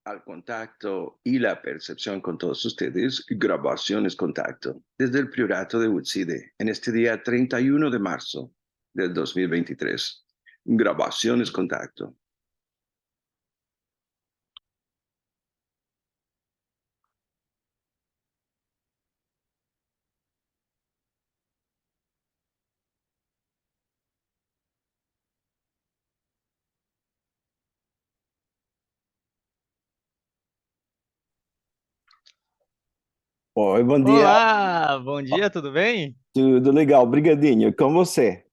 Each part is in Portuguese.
al contacto y la percepción con todos ustedes, Grabaciones Contacto, desde el Priorato de Utside, en este día 31 de marzo del 2023. Grabaciones Contacto. Oi, bom dia. Olá, bom dia, tudo bem? Tudo legal, brigadinho. Com você?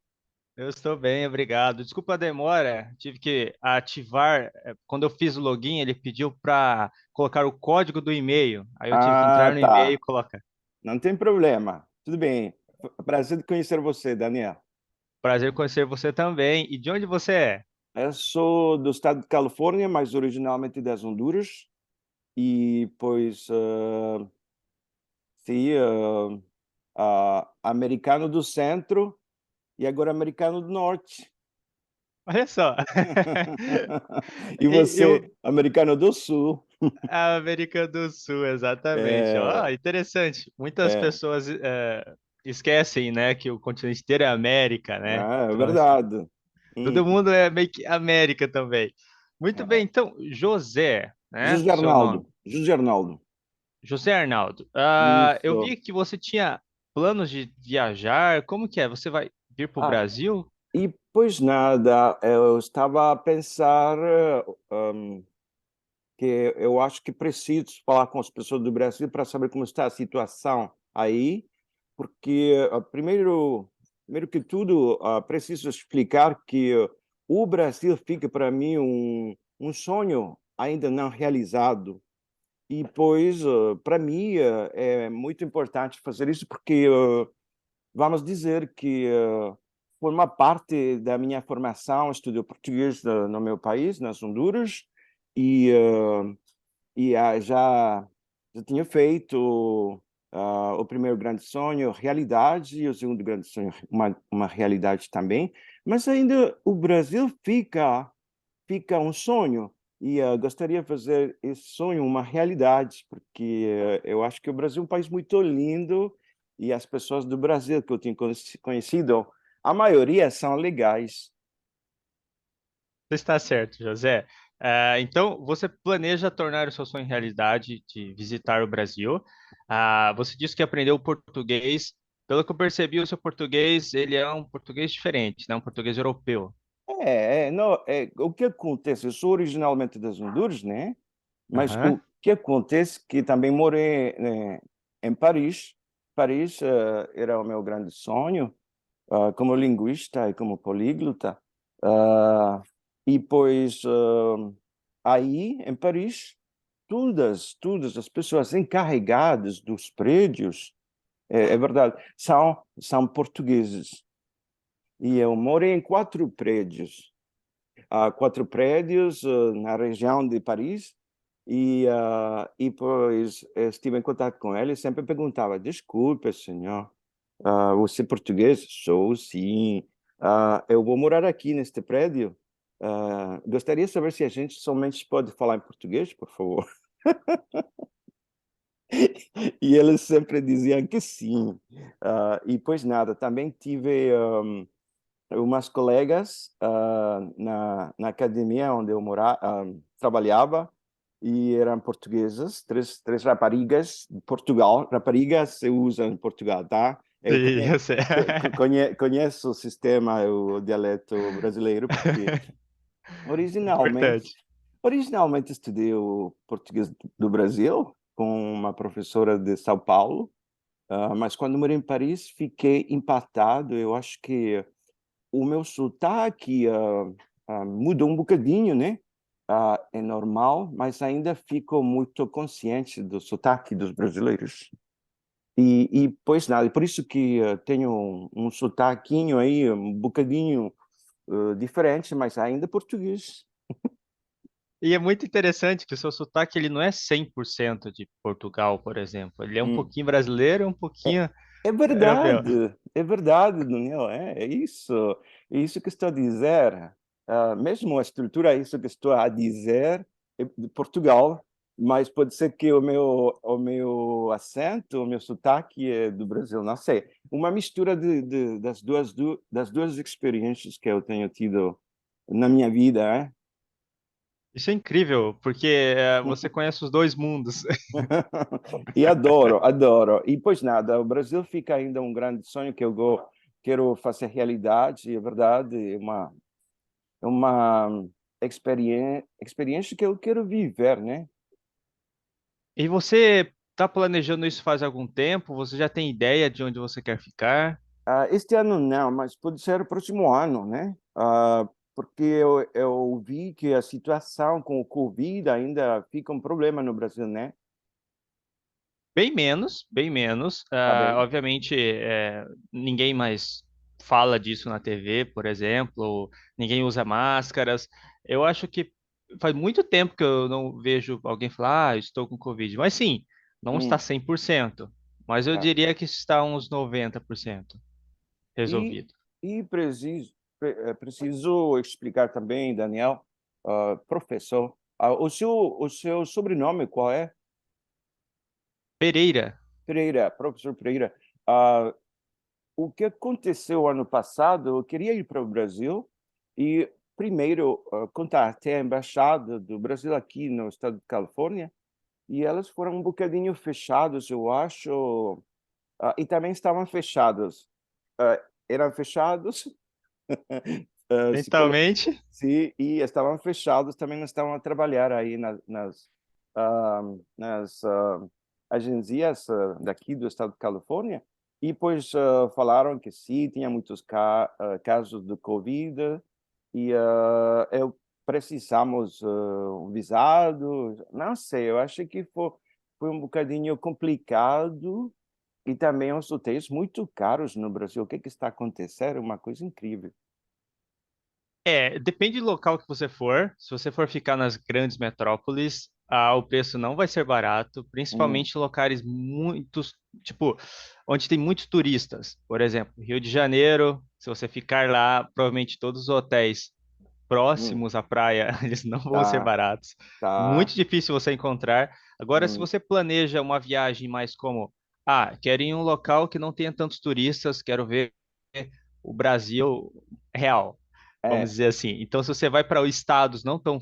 Eu estou bem, obrigado. Desculpa a demora, tive que ativar. Quando eu fiz o login, ele pediu para colocar o código do e-mail. Aí eu tive que Ah, entrar no e-mail e tá. colocar. Não tem problema. Tudo bem. Prazer de conhecer você, Daniel. Prazer conhecer você também. E de onde você é? Eu sou do estado de Califórnia, mas originalmente das Honduras. E, pois, sim, americano do centro e agora americano do norte. Olha só. E Eu, você, americano do sul. a América do Sul, exatamente. Ó, É, interessante. Muitas é, pessoas esquecem, né, que o continente inteiro é América, né? é Então, assim, verdade. todo Hum, mundo é meio que América também. Muito bem, é. então, José, né? José Seu nome. Arnaldo. José Arnaldo. José Arnaldo. Eu Isso. vi que você tinha planos de viajar. Como que é? Você vai vir para o Ah, Brasil? e pois nada, eu estava a pensar que eu acho que preciso falar com as pessoas do Brasil para saber como está a situação aí, porque primeiro que tudo, preciso explicar que o Brasil fica para mim um sonho ainda não realizado. E pois, para mim, é muito importante fazer isso porque vamos dizer que por uma parte da minha formação estudei português no meu país, nas Honduras, e já tinha feito o primeiro grande sonho realidade e o segundo grande sonho uma realidade também, mas ainda o Brasil fica um sonho e gostaria de fazer esse sonho uma realidade, porque eu acho que o Brasil é um país muito lindo e as pessoas do Brasil que eu tenho conhecido, a maioria são legais. Você está certo, José. Então, você planeja tornar o seu sonho realidade de visitar o Brasil. Você disse que aprendeu português. Pelo que eu percebi, o seu português, ele é um português diferente, né? Um português europeu. Não, o que acontece? Eu sou originalmente das Honduras, né? Mas Aham. o que acontece é que também morei, né, em Paris. Paris era o meu grande sonho, como linguista e como políglota. Ah, e pois aí em Paris todas as pessoas encarregadas dos prédios, é verdade, são portugueses. E eu morei em quatro prédios na região de Paris. E pois estive em contato com ele e sempre perguntava: desculpe, senhor, você é português? Sou, sim. Eu vou morar aqui neste prédio. Gostaria de saber se a gente somente pode falar em português, por favor. E eles sempre diziam que sim. E pois nada, também tive umas colegas na academia onde eu trabalhava, e eram portuguesas, três raparigas de Portugal. Raparigas se usa em Portugal, tá? Eu Sim, eu sei. conheço o sistema, o dialeto brasileiro, porque originalmente, Importante. originalmente estudei o português do Brasil com uma professora de São Paulo, mas quando morei em Paris fiquei empatado. Eu acho que o meu sotaque mudou um bocadinho, né? É normal, mas ainda fico muito consciente do sotaque dos brasileiros. Pois nada, por isso que tenho um sotaquinho aí, um bocadinho diferente, mas ainda português. E é muito interessante que o seu sotaque ele não é 100% de Portugal, por exemplo. Ele é um Hum. pouquinho brasileiro, um É, pouquinho europeu. é verdade, Daniel, é isso que estou a dizer. Mesmo a estrutura, é isso que estou a dizer. de Portugal, mas pode ser que o meu acento, o meu sotaque é do Brasil, não sei. Uma mistura das duas experiências que eu tenho tido na minha vida, né? Isso é incrível, porque você conhece os dois mundos. E adoro, adoro. E pois nada, o Brasil fica ainda um grande sonho que quero fazer realidade, é verdade, é uma experiência que eu quero viver, né? E você está planejando isso faz algum tempo? Você já tem ideia de onde você quer ficar? Este ano não, mas pode ser o próximo ano, né? Porque eu vi que a situação com o Covid ainda fica um problema no Brasil, né? Bem menos, bem menos. Tá bem? Obviamente, ninguém mais fala disso na TV, por exemplo, ou ninguém usa máscaras. Eu acho que faz muito tempo que eu não vejo alguém falar, estou com Covid. Mas sim, não está Hum, 100%, mas eu tá. diria que está uns 90% E, resolvido. e preciso explicar também, Daniel, professor, o seu sobrenome qual é? Pereira, Pereira, professor Pereira. Ah, o que aconteceu ano passado, eu queria ir para o Brasil e primeiro contatei a embaixada do Brasil aqui no estado de Califórnia e elas foram um bocadinho fechadas, eu acho, e também estavam fechadas. Eram fechados, se mentalmente. sim, e estavam fechados, também não estavam a trabalhar aí nas agências daqui do estado de Califórnia, e pois falaram que sim, tinha muitos casos de Covid, e eu precisamos um visado, não sei, eu acho que foi um bocadinho complicado, e também os hotéis muito caros no Brasil. O que está acontecendo? É uma coisa incrível. Depende do local que você for. Se você for ficar nas grandes metrópoles, o preço não vai ser barato, Hum, principalmente em locais muitos, tipo, onde tem muitos turistas. Por exemplo, Rio de Janeiro, se você ficar lá, provavelmente todos os hotéis hum, próximos à praia, eles não vão ser tá, baratos. tá. Muito difícil você encontrar. Agora, se Hum, você planeja uma viagem mais como, quero ir em um local que não tenha tantos turistas, quero ver o Brasil real, vamos é, dizer assim. Então, se você vai para estados não tão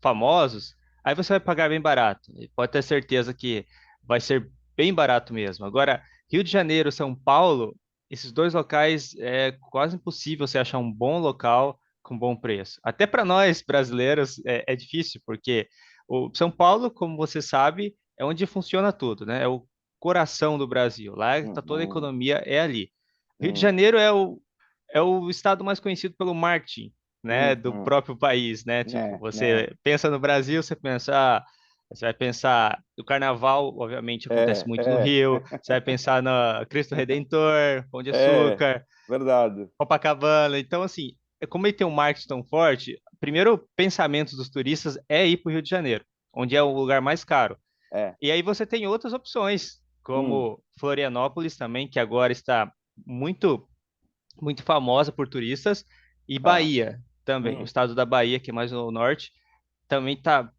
famosos, aí você vai pagar bem barato. E pode ter certeza que vai ser bem barato mesmo. Agora, Rio de Janeiro, São Paulo, esses dois locais é quase impossível você achar um bom local com bom preço. Até para nós brasileiros é difícil, porque o São Paulo, como você sabe, é onde funciona tudo, né? É o coração do Brasil. Lá está toda a uhum, economia, é ali. Rio de hum, Janeiro é o estado mais conhecido pelo marketing, né, do uhum, próprio país, né? Tipo, né, você pensa no Brasil, você vai pensar, o carnaval, obviamente, acontece é, muito no é, Rio, você vai pensar no Cristo Redentor, Pão de é, Açúcar, verdade, Copacabana. Então, assim, como ele tem um marketing tão forte, o primeiro pensamento dos turistas é ir para o Rio de Janeiro, onde é o lugar mais caro. é, E aí você tem outras opções, hum, como Florianópolis também, que agora está muito muito famosa por turistas, e tá, Bahia também. O hum, estado da Bahia, que é mais no norte, também está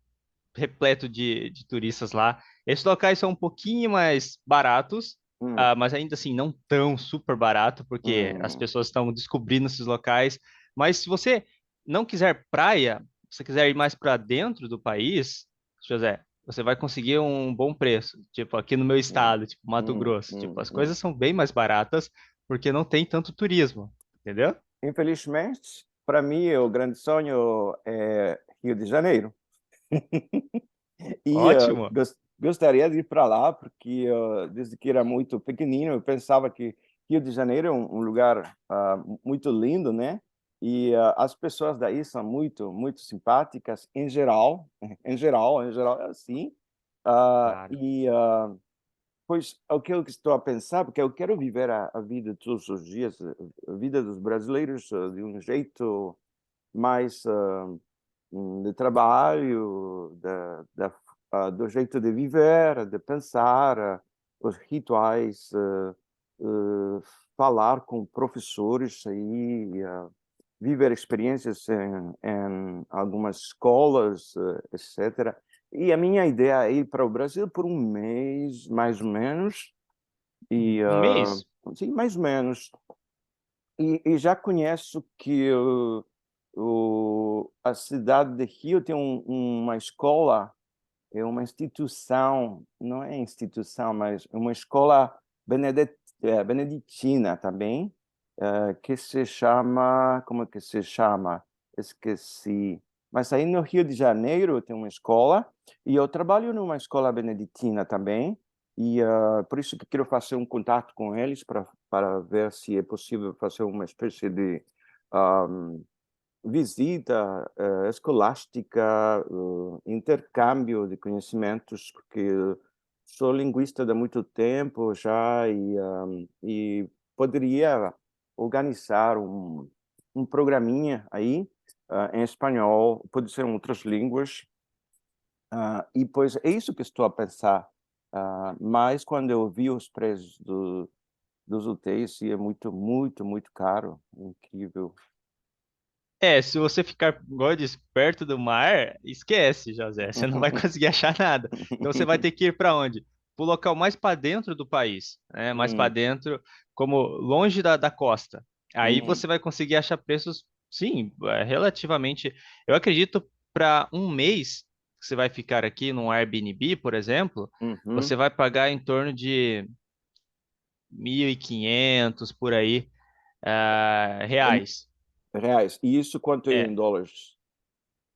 repleto de turistas lá. Esses locais são um pouquinho mais baratos, hum, mas ainda assim não tão super barato, porque as hum, pessoas estão descobrindo esses locais. Mas se você não quiser praia, se você quiser ir mais para dentro do país, José, você vai conseguir um bom preço. Tipo, aqui no meu hum, estado, tipo Mato Grosso. Tipo, as hum. coisas são bem mais baratas porque não tem tanto turismo, entendeu? Infelizmente, para mim, o grande sonho é Rio de Janeiro. E Ótimo. gostaria de ir para lá, porque desde que era muito pequenino, eu pensava que Rio de Janeiro é um lugar muito lindo, né? E as pessoas daí são muito, muito simpáticas, em geral, em geral é assim. Claro. Pois é o que eu estou a pensar, porque eu quero viver a vida todos os dias, a vida dos brasileiros de um jeito mais de trabalho, do jeito de viver, de pensar, os rituais, falar com professores aí, viver experiências em algumas escolas, etc. E a minha ideia é ir para o Brasil por um mês, mais ou menos, e Um mês? sim, mais ou menos. E já conheço que a cidade de Rio tem uma escola, é uma instituição, não é instituição, mas uma escola beneditina também, que se chama, como é que se chama? Esqueci. Mas aí no Rio de Janeiro tem uma escola, e eu trabalho numa escola beneditina também, e por isso que quero fazer um contato com eles para ver se é possível fazer uma espécie de visita escolástica, intercâmbio de conhecimentos, porque sou linguista há muito tempo já e poderia organizar um programinha aí em espanhol, pode ser em outras línguas, e pois é isso que estou a pensar. Mas quando eu vi os preços dos hotéis, e é muito, muito, muito caro, incrível. É, se você ficar, igual eu disse, perto do mar, esquece, José. Você não vai conseguir achar nada. Então você vai ter que ir para onde? Para o local mais para dentro do país, né? Mais para Hum, dentro, como longe da costa. Aí hum, você vai conseguir achar preços, sim, relativamente. Eu acredito para um mês que você vai ficar aqui num Airbnb, por exemplo, uhum. você vai pagar em torno de 1.500 por aí, reais. Reais. E isso quanto é em É. dólares?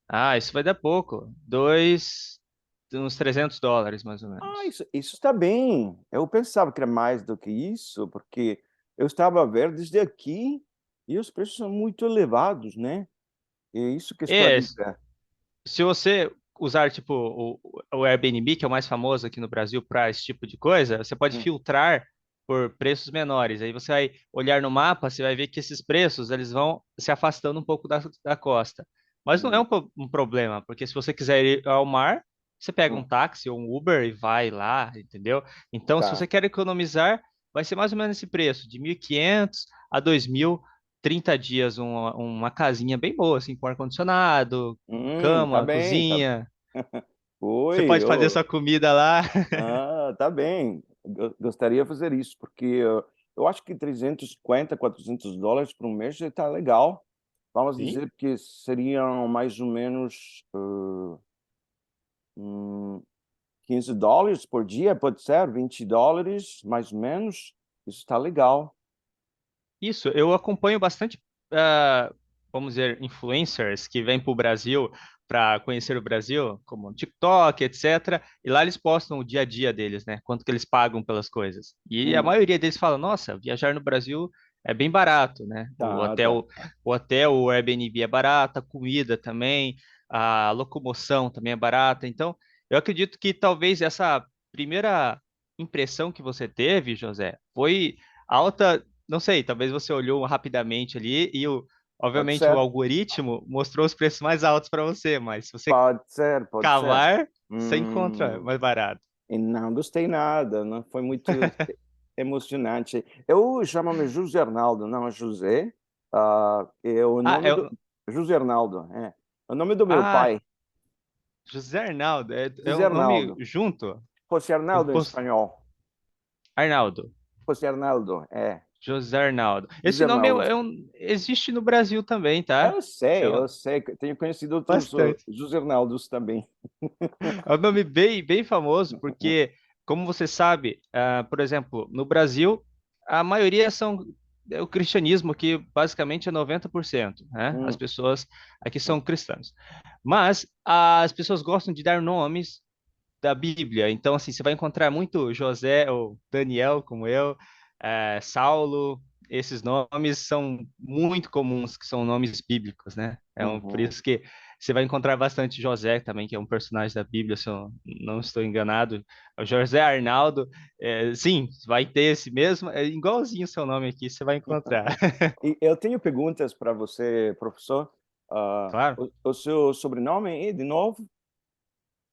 Ah, isso vai dar pouco. Uns US$ 300, mais ou Ah, menos. isso está bem. Eu pensava que era mais do que isso, porque eu estava a ver desde aqui e os preços são muito elevados, né? É isso que estou a É, dizer. se você usar, tipo, o Airbnb, que é o mais famoso aqui no Brasil para esse tipo de coisa, você pode Hum, filtrar por preços menores. Aí você vai olhar no mapa, você vai ver que esses preços, eles vão se afastando um pouco da costa. Mas não é hum, um problema, porque se você quiser ir ao mar, você pega um hum. táxi ou um Uber e vai lá, entendeu? Então, se você Tá. quer economizar, vai ser mais ou menos esse preço, de 1.500 a 2.000, 30 dias, uma casinha bem boa, assim, com ar-condicionado, Tá cama, bem, tá. cozinha. Você Oi, pode fazer sua comida lá. tá bem. Gostaria de fazer isso, porque eu acho que 350, US$ 400 por um mês já está legal. Vamos Sim. dizer que seriam mais ou menos hum, US$ 15 por dia, pode ser? US$ 20, mais ou menos. Isso está legal. Isso, eu acompanho bastante, vamos dizer, influencers que vêm para o Brasil para conhecer o Brasil, como o TikTok, etc. E lá eles postam o dia a dia deles, né? Quanto que eles pagam pelas coisas. E a Hum, maioria deles fala, nossa, viajar no Brasil é bem barato, né? tá, tá. O hotel, o Airbnb é barato, a comida também, a locomoção também é barata. Então, eu acredito que talvez essa primeira impressão que você teve, José, foi alta, não sei, talvez você olhou rapidamente ali e Pode obviamente o ser, algoritmo mostrou os preços mais altos para você, mas se você pode ser, pode ser. cavar, você encontra Hum, mais barato. e não gostei nada, não foi muito emocionante. Eu chamo-me José Arnaldo, não é José. É o Ah, nome do José Arnaldo, é. O nome do meu ah, pai, José Arnaldo, é José um nome Arnaldo. junto? José Eu Arnaldo em posso... espanhol. Arnaldo, José Arnaldo, é. José Arnaldo. Esse José nome Arnaldo. existe no Brasil também, tá? É Eu sei. Tenho conhecido outros bastante. José Arnaldos também. É um nome bem famoso, porque, como você sabe, por exemplo, no Brasil, a maioria são o cristianismo, que basicamente é 90%, né? As Hum, pessoas aqui são cristãs. Mas as pessoas gostam de dar nomes da Bíblia. Então, assim, você vai encontrar muito José ou Daniel, como eu, Saulo. Esses nomes são muito comuns, que são nomes bíblicos, né? Por uhum. isso que você vai encontrar bastante José também, que é um personagem da Bíblia, se eu não estou enganado. O José Arnaldo, sim, vai ter esse mesmo, é igualzinho o seu nome aqui, você vai encontrar. E eu tenho perguntas para você, professor. Claro. O seu sobrenome é, de novo?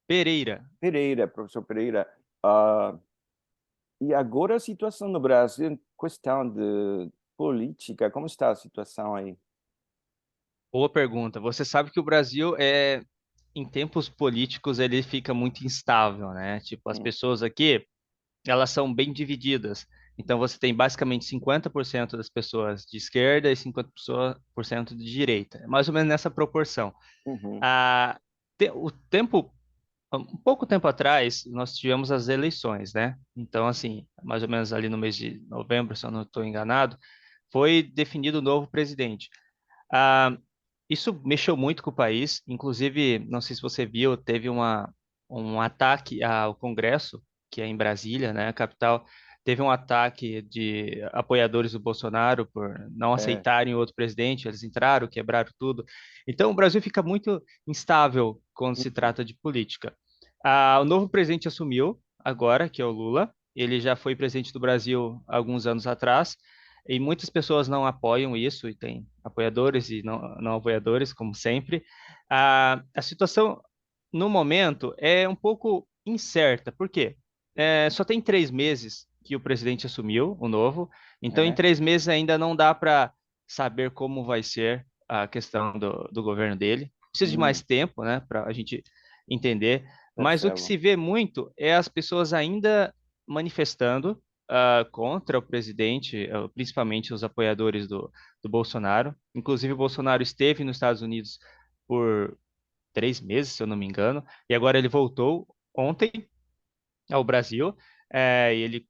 Pereira. Pereira, professor Pereira. Ah, e agora a situação no Brasil, questão de política, como está a situação aí? Boa pergunta. Você sabe que o Brasil em tempos políticos, ele fica muito instável, né? Tipo, as Hum, pessoas aqui, elas são bem divididas. Então, você tem basicamente 50% das pessoas de esquerda e 50% de direita. É mais ou menos nessa proporção. uhum, Ah, o tempo, um pouco tempo atrás, nós tivemos as eleições, né? Então, assim, mais ou menos ali no mês de novembro, se eu não estou enganado, foi definido o novo presidente. Ah, isso mexeu muito com o país. Inclusive, não sei se você viu, teve um ataque ao Congresso, que é em Brasília, né, a capital. Teve um ataque de apoiadores do Bolsonaro por não é, aceitarem o outro presidente. Eles entraram, quebraram tudo. Então, o Brasil fica muito instável quando se uhum, trata de política. O novo presidente assumiu agora, que é o Lula. Ele já foi presidente do Brasil há alguns anos atrás. E muitas pessoas não apoiam isso, e tem apoiadores e não apoiadores, como sempre. A situação, no momento, é um pouco incerta. Por quê? Só tem 3 meses que o presidente assumiu, o novo, então em é, 3 meses ainda não dá para saber como vai ser a questão do governo dele. Precisa de mais hum, tempo, né, para a gente entender. Mas o que percebo. se vê muito é as pessoas ainda manifestando contra o presidente, principalmente os apoiadores do Bolsonaro. Inclusive, o Bolsonaro esteve nos Estados Unidos por 3 meses, se eu não me engano, e agora ele voltou ontem ao Brasil. E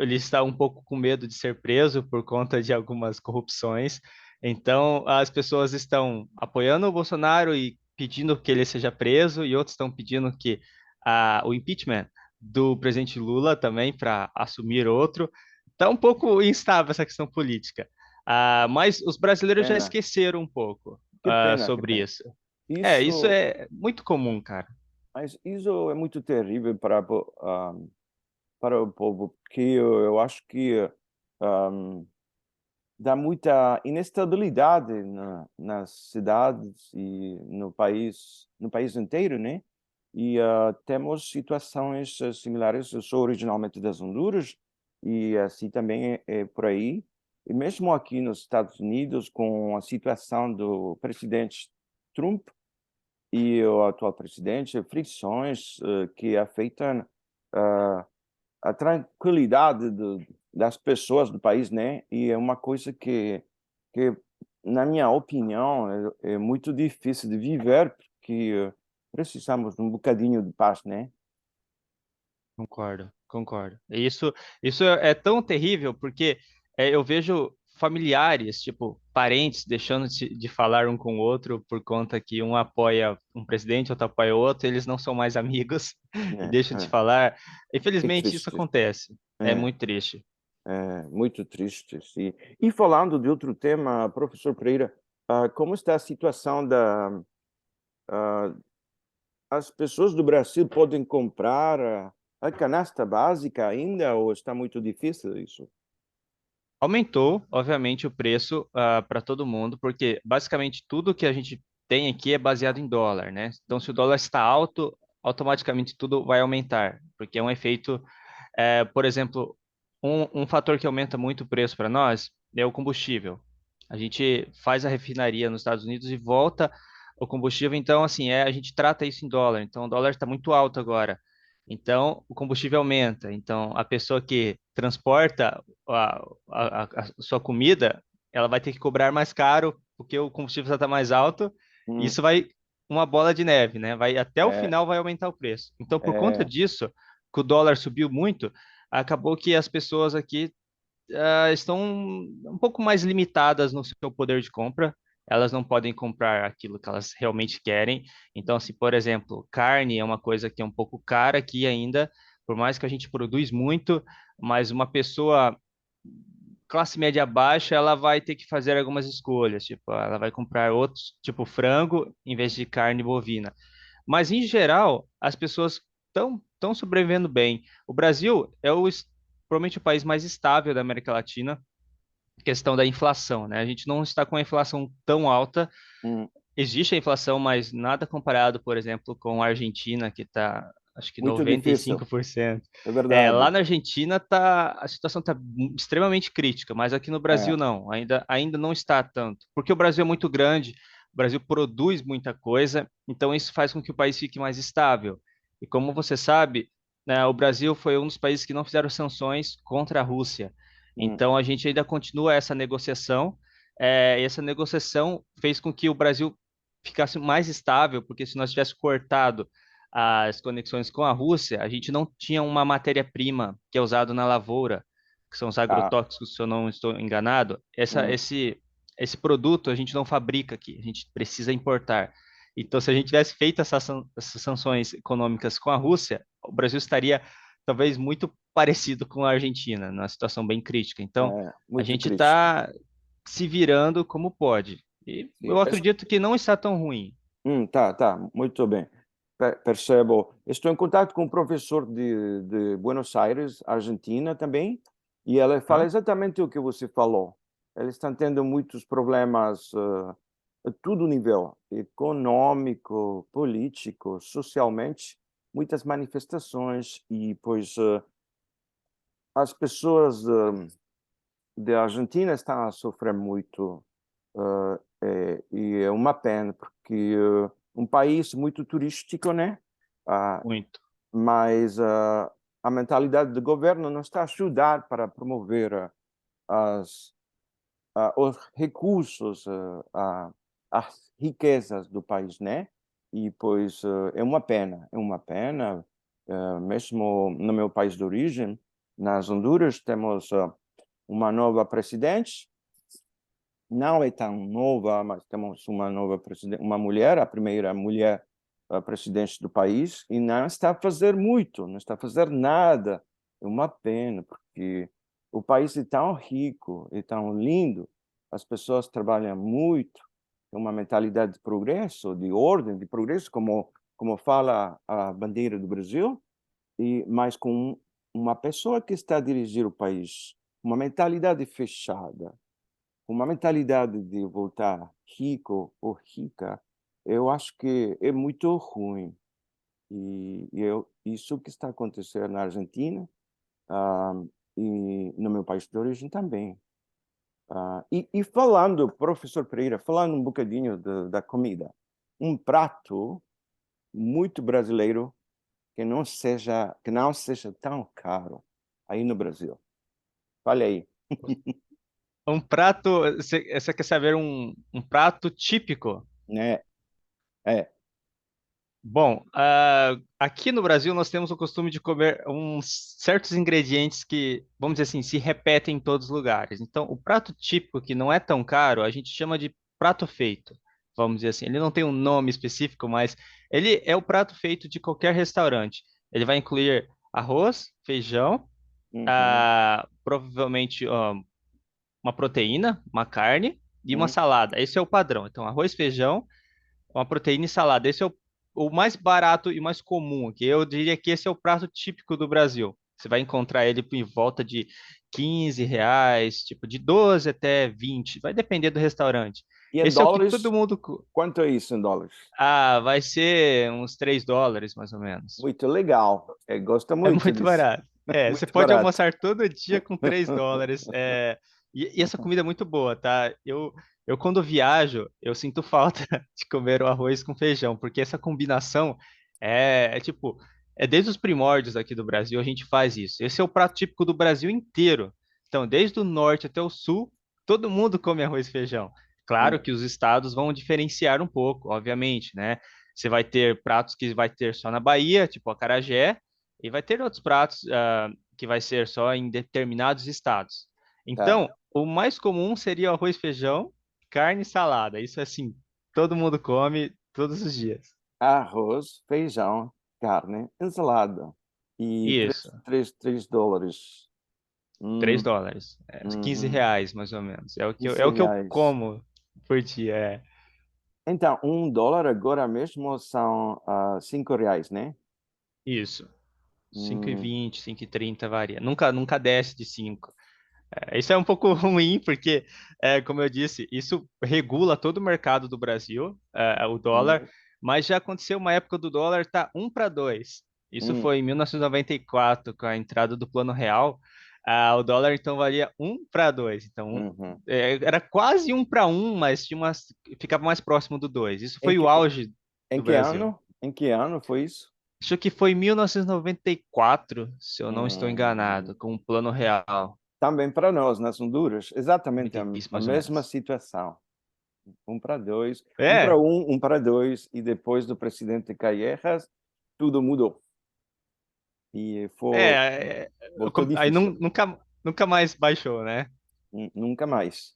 ele está um pouco com medo de ser preso por conta de algumas corrupções. Então, as pessoas estão apoiando o Bolsonaro e pedindo que ele seja preso, e outros estão pedindo que o impeachment do presidente Lula também para assumir outro. Está um pouco instável essa questão política. Mas os brasileiros já Pena, esqueceram um pouco que pena, que sobre pena. isso. Isso Isso, é muito comum, cara. mas isso é muito terrível para o povo, porque eu acho que um, dá muita inestabilidade nas cidades e no país inteiro, né? E temos situações similares. Eu sou originalmente das Honduras e assim também é por aí. E mesmo aqui nos Estados Unidos, com a situação do presidente Trump e o atual presidente, fricções que afetam ah, a tranquilidade das pessoas do país, né? E é uma coisa que na minha opinião, é muito difícil de viver, porque precisamos de um bocadinho de paz, né? Concordo, concordo. Isso é tão terrível porque eu vejo familiares, tipo, parentes, deixando de falar um com o outro por conta que um apoia um presidente, outro apoia o outro, eles não são mais amigos e É, deixam de é, falar. que Infelizmente, isso triste. acontece. É É, muito triste. é muito triste, sim. E falando de outro tema, professor Pereira, como está a situação ah, as pessoas do Brasil podem comprar a canasta básica ainda ou está muito difícil isso? Aumentou, obviamente, o preço para todo mundo, porque basicamente tudo que a gente tem aqui é baseado em dólar, né? Então, se o dólar está alto, automaticamente tudo vai aumentar, porque é um efeito. Por exemplo, um fator que aumenta muito o preço para nós é o combustível. A gente faz a refinaria nos Estados Unidos e volta o combustível, então, assim, a gente trata isso em dólar. Então, o dólar está muito alto agora. Então, o combustível aumenta. Então, a pessoa que transporta a sua comida, ela vai ter que cobrar mais caro, porque o combustível já está mais alto. E Hum, isso vai uma bola de neve, né? Vai até o é, final vai aumentar o preço. Então, por conta é, disso, que o dólar subiu muito, acabou que as pessoas aqui estão um pouco mais limitadas no seu poder de compra. Elas não podem comprar aquilo que elas realmente querem. Então, se, por exemplo, carne é uma coisa que é um pouco cara aqui ainda, por mais que a gente produz muito, mas uma pessoa classe média baixa, ela vai ter que fazer algumas escolhas, tipo, ela vai comprar outros, tipo frango, em vez de carne bovina. Mas, em geral, as pessoas estão sobrevivendo bem. O Brasil é provavelmente o país mais estável da América Latina, questão da inflação, né? A gente não está com a inflação tão alta. hum, Existe a inflação, mas nada comparado, por exemplo, com a Argentina, que está, acho que muito difícil, 95%. é Lá verdade. na Argentina a situação está extremamente crítica, mas aqui no Brasil É, não, ainda não está tanto, porque o Brasil é muito grande, Brasil produz muita coisa, então isso faz com que o país fique mais estável. E como você sabe, né, o Brasil foi um dos países que não fizeram sanções contra a Rússia. hum, Então a gente ainda continua essa negociação. E essa negociação fez com que o Brasil ficasse mais estável, porque se nós tivéssemos cortado as conexões com a Rússia, a gente não tinha uma matéria-prima que é usada na lavoura, que são os tá, agrotóxicos, se eu não estou enganado. hum, Esse produto a gente não fabrica aqui, a gente precisa importar. Então, se a gente tivesse feito essas sanções econômicas com a Rússia, o Brasil estaria talvez muito parecido com a Argentina, numa situação bem crítica. Então, a muito gente crítico. está se virando como pode. E Sim, eu acredito que não está tão ruim. tá, tá, muito bem. Percebo. Estou em contato com um professor de Buenos Aires, Argentina também, e ela fala Hã? exatamente o que você falou. Eles estão tendo muitos problemas a todo nível, econômico, político, socialmente, muitas manifestações e, pois, as pessoas da Argentina estão a sofrer muito. E é uma pena, porque um país muito turístico, né? Ah, Muito. mas a mentalidade do governo não está a ajudar para promover as, os recursos, as riquezas do país, né? E, pois, é uma pena, é uma pena. Mesmo no meu país de origem, nas Honduras, temos uma nova presidente, não é tão nova, mas temos uma nova presidente, uma mulher, a primeira mulher presidente do país, e não está a fazer muito, não está a fazer nada. É uma pena, porque o país é tão rico, é tão lindo, as pessoas trabalham muito, tem uma mentalidade de progresso, de ordem, de progresso, como fala a bandeira do Brasil, mas com uma pessoa que está a dirigir o país, uma mentalidade fechada, uma mentalidade de voltar rico ou rica, eu acho que é muito ruim. Isso que está acontecendo na Argentina, ah, e no meu país de origem também. E falando, professor Pereira, falando um bocadinho da comida, um prato muito brasileiro que não seja tão caro aí no Brasil. Olha aí, Um prato, você quer saber um prato típico? né? É. Bom, aqui no Brasil nós temos o costume de comer uns certos ingredientes que, vamos dizer assim, se repetem em todos os lugares. Então, o prato típico que não é tão caro, a gente chama de prato feito, vamos dizer assim. Ele não tem um nome específico, mas ele é o prato feito de qualquer restaurante. Ele vai incluir arroz, feijão, Uhum, provavelmente uma proteína, uma carne e uma uhum, salada. Esse é o padrão. Então, arroz, feijão, uma proteína e salada. Esse é o mais barato e mais comum aqui. Eu diria que esse é o prato típico do Brasil. Você vai encontrar ele em volta de R$ 15, tipo de 12 até 20. Vai depender do restaurante. e em Esse é o que todo dólares, mundo. quanto é isso em dólares? Vai ser uns US$ 3, mais ou menos. Muito legal. Gosto É muito muito disso. barato. Você Muito pode barato. almoçar todo dia com US$ 3. E essa comida é muito boa, tá? Eu quando viajo, eu sinto falta de comer o arroz com feijão, porque essa combinação tipo, é desde os primórdios aqui do Brasil a gente faz isso. Esse é o prato típico do Brasil inteiro. Então, desde o norte até o sul, todo mundo come arroz e feijão. Claro que os estados vão diferenciar um pouco, obviamente, né? Você vai ter pratos que vai ter só na Bahia, tipo acarajé, e vai ter outros pratos que vai ser só em determinados estados. Tá. Então, o mais comum seria o arroz, feijão, carne e salada. Isso assim, todo mundo come todos os dias. Arroz, feijão, carne, ensalada. E Isso, três dólares. Hum, US$ 3. uhum. R$ 15, mais ou menos. É o que eu R$ 15. como por dia. Então, US$ 1 agora mesmo são R$ 5, né? Isso. Cinco e Hum, vinte, 5,30 varia. Nunca desce de 5. Isso é um pouco ruim, porque, como eu disse, isso regula todo o mercado do Brasil, o dólar, hum, mas já aconteceu uma época do dólar tá 1 para 2. Isso hum, foi em 1994, com a entrada do Plano Real. O dólar então valia 1 para 2. Então, Uhum. era quase 1 para 1, mas ficava mais próximo do 2. Isso Em foi o que, auge em do que Brasil. ano? Em que ano foi isso? Acho que foi em 1994, se eu não estou enganado, Hum, com o Plano Real. também para nós, nas Honduras, exatamente 96, a mais ou mesma menos. situação. 1 para 2, um para É, um, 1 para 2, e depois do presidente Callejas, tudo mudou. E é, voltou aí difícil. nunca mais baixou, né? Nunca mais.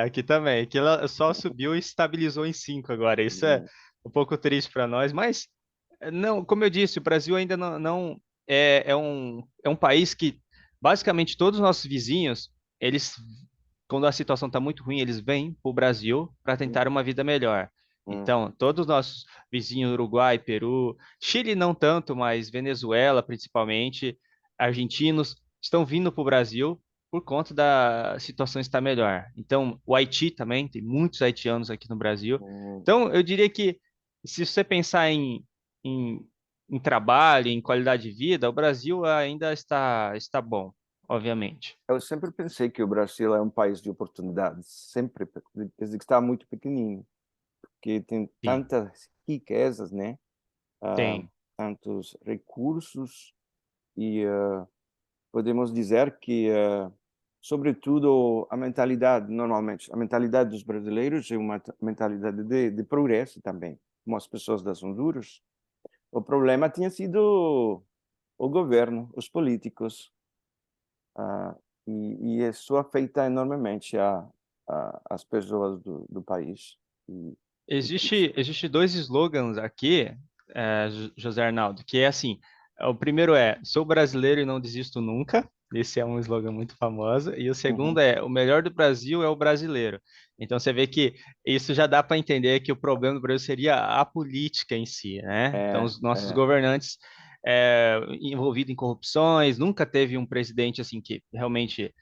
Aqui também. Aqui ela só subiu e estabilizou em 5 agora. Isso é Hum, um pouco triste para nós, mas não, como eu disse, o Brasil ainda não é um país que basicamente todos os nossos vizinhos, eles, quando a situação está muito ruim, eles vêm para o Brasil para tentar hum, uma vida melhor. hum, Então, todos os nossos vizinhos, Uruguai, Peru, Chile não tanto, mas Venezuela principalmente, argentinos, estão vindo para o Brasil por conta da situação estar melhor. Então, o Haiti também, tem muitos haitianos aqui no Brasil. hum. Então, eu diria que se você pensar em, em trabalho, em qualidade de vida, o Brasil ainda está bom, obviamente. Eu sempre pensei que o Brasil é um país de oportunidades, sempre, desde que estava muito pequenino, que tem Sim, tantas riquezas, né? Ah, tem. tantos recursos e podemos dizer que, sobretudo, a mentalidade, normalmente, a mentalidade dos brasileiros é uma mentalidade de progresso também, como as pessoas das Honduras. O problema tinha sido o governo, os políticos, ah, e isso afeta enormemente as pessoas do país. E por isso, Existe dois slogans aqui, José Arnaldo, que é assim, o primeiro é, sou brasileiro e não desisto nunca, esse é um slogan muito famoso, e o segundo uhum, é, o melhor do Brasil é o brasileiro. Então você vê que isso já dá para entender que o problema do Brasil seria a política em si, né? Então é, os nossos é, governantes envolvidos em corrupções, nunca teve um presidente assim que realmente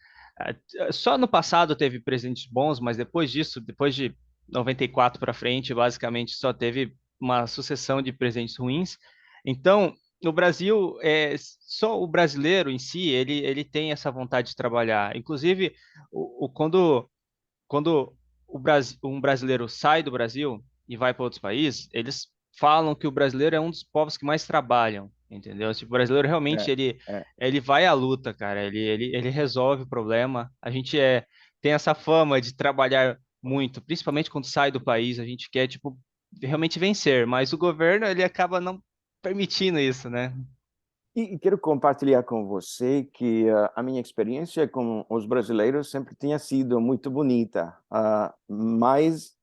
só no passado teve presidentes bons, mas depois disso, depois de 94 para frente, basicamente só teve uma sucessão de presidentes ruins. Então, no Brasil, só o brasileiro em si, ele tem essa vontade de trabalhar. Inclusive, quando um brasileiro sai do Brasil e vai para outros países, eles falam que o brasileiro é um dos povos que mais trabalham, entendeu? Tipo, o brasileiro realmente é, é. ele vai à luta, cara. Ele resolve o problema. A gente tem essa fama de trabalhar muito, principalmente quando sai do país. A gente quer tipo realmente vencer, mas o governo ele acaba não permitindo isso, né? E quero compartilhar com você que a minha experiência com os brasileiros sempre tinha sido muito bonita, mas